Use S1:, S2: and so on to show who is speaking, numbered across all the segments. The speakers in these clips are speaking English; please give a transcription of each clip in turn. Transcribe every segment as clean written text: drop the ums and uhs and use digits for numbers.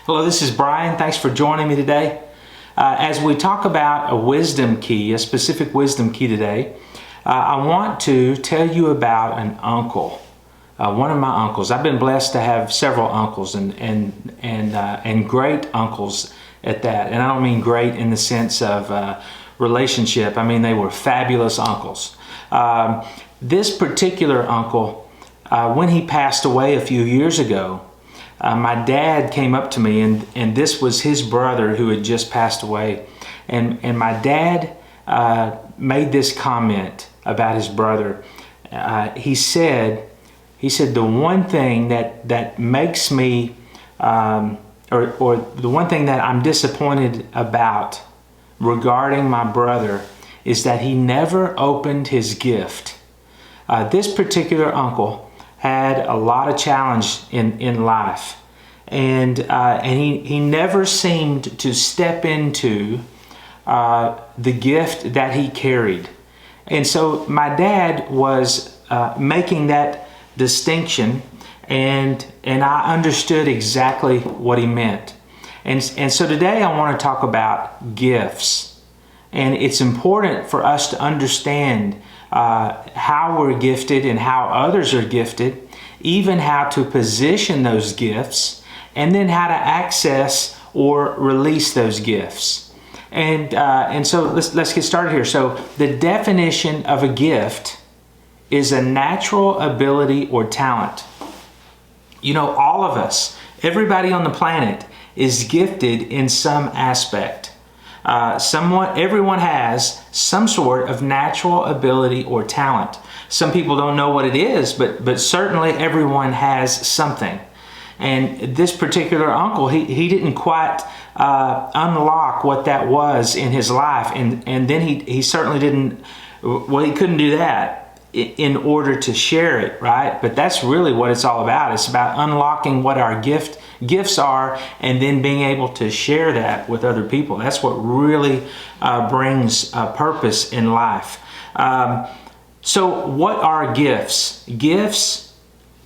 S1: Hello, this is Brian. Thanks for joining me today. As we talk about a wisdom key, a specific wisdom key today, I want to tell you about an uncle. One of my uncles. I've been blessed to have several uncles and great uncles at that. And I don't mean great in the sense of relationship. I mean they were fabulous uncles. This particular uncle, when he passed away a few years ago, my dad came up to me, and this was his brother who had just passed away. And my dad made this comment about his brother. He said, the one thing that makes me, or the one thing that I'm disappointed about regarding my brother is that he never opened his gift. This particular uncle had a lot of challenge in life, and he never seemed to step into the gift that he carried. And so my dad was making that distinction, and I understood exactly what he meant. And so today I want to talk about gifts, and it's important for us to understand how we're gifted and how others are gifted, even how to position those gifts, and then how to access or release those gifts. And so let's get started here. So the definition of a gift is a natural ability or talent. You know, all of us, everybody on the planet is gifted in some aspect. Everyone has some sort of natural ability or talent. Some people don't know what it is, but certainly everyone has something. And this particular uncle, he didn't quite unlock what that was in his life, and then he certainly didn't. Well, he couldn't do that in order to share it, right? But that's really what it's all about. It's about unlocking what our gifts are, and then being able to share that with other people. That's what really brings purpose in life. So what are gifts? Gifts,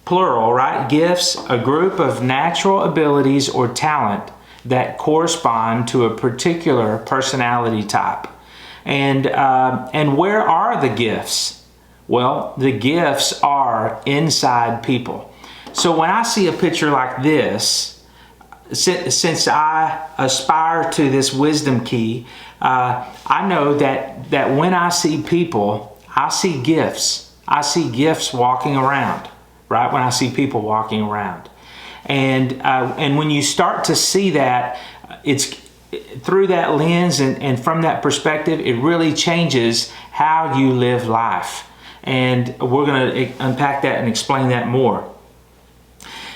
S1: plural, right? Gifts, a group of natural abilities or talent that correspond to a particular personality type. And where are the gifts? Well, the gifts are inside people. So when I see a picture like this, since I aspire to this wisdom key, I know that when I see people, I see gifts. I see gifts walking around, right? When I see people walking around. And when you start to see that, it's through that lens and from that perspective, it really changes how you live life. And we're going to unpack that and explain that more.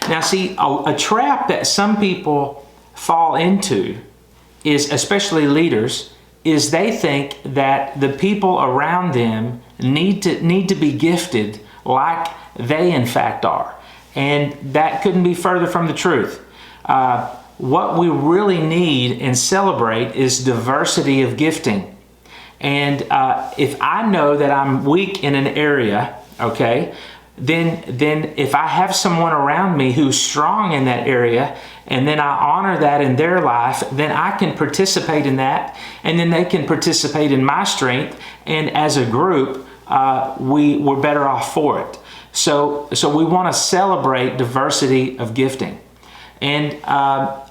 S1: Now see, a trap that some people fall into is, especially leaders, is they think that the people around them need to be gifted like they in fact are. And that couldn't be further from the truth. What we really need and celebrate is diversity of gifting. And if I know that I'm weak in an area, okay, then if I have someone around me who's strong in that area, and then I honor that in their life, then I can participate in that, and then they can participate in my strength, and as a group, we're better off for it. So we want to celebrate diversity of gifting. And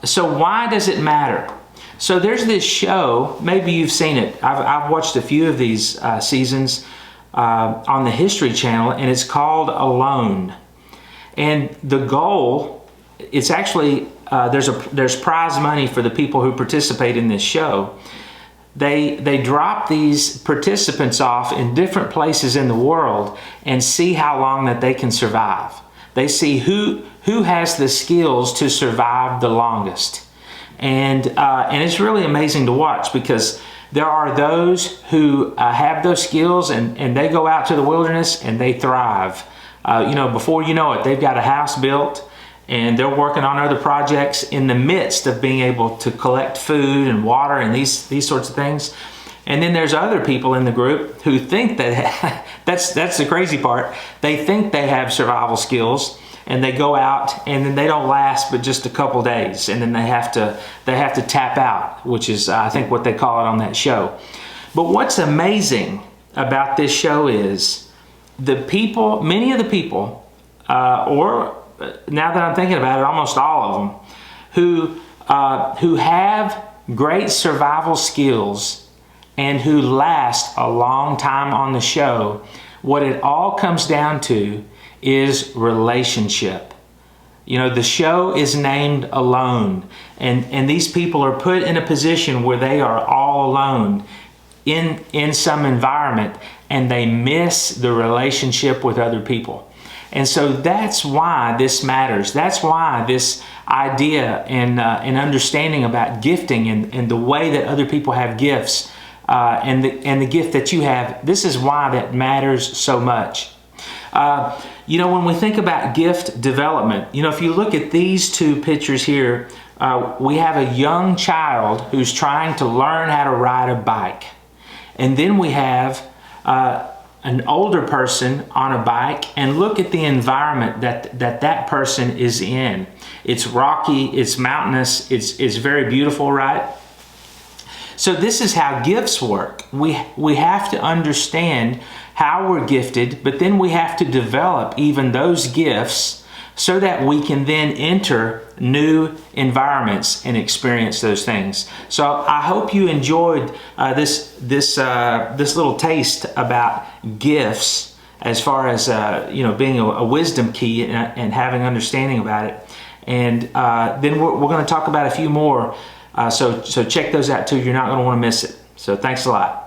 S1: so why does it matter? So there's this show, maybe you've seen it. I've watched a few of these seasons on the History Channel, and it's called Alone. And the goal, it's actually, there's prize money for the people who participate in this show. They drop these participants off in different places in the world and see how long that they can survive. They see who has the skills to survive the longest. And it's really amazing to watch, because there are those who have those skills and they go out to the wilderness and they thrive. Before you know it, they've got a house built and they're working on other projects in the midst of being able to collect food and water and these sorts of things. And then there's other people in the group who think that that's the crazy part. They think they have survival skills, and they go out, and then they don't last but just a couple days, and then they have to tap out, which is I think what they call it on that show. But what's amazing about this show is many of the people, or now that I'm thinking about it, almost all of them, who have great survival skills and who last a long time on the show, what it all comes down to is relationship. You know, the show is named Alone, and these people are put in a position where they are all alone in some environment, and they miss the relationship with other people. And so that's why this matters. That's why this idea and understanding about gifting and the way that other people have gifts and the gift that you have, this is why that matters so much. You know, when we think about gift development, you know, if you look at these two pictures here, we have a young child who's trying to learn how to ride a bike. And then we have an older person on a bike, and look at the environment that person is in. It's rocky, it's mountainous, it's very beautiful, right? So this is how gifts work. We have to understand how we're gifted, but then we have to develop even those gifts so that we can then enter new environments and experience those things. So I hope you enjoyed this little taste about gifts, as far as you know, being a wisdom key and having understanding about it. And then we're going to talk about a few more. So check those out too. You're not going to want to miss it. So thanks a lot.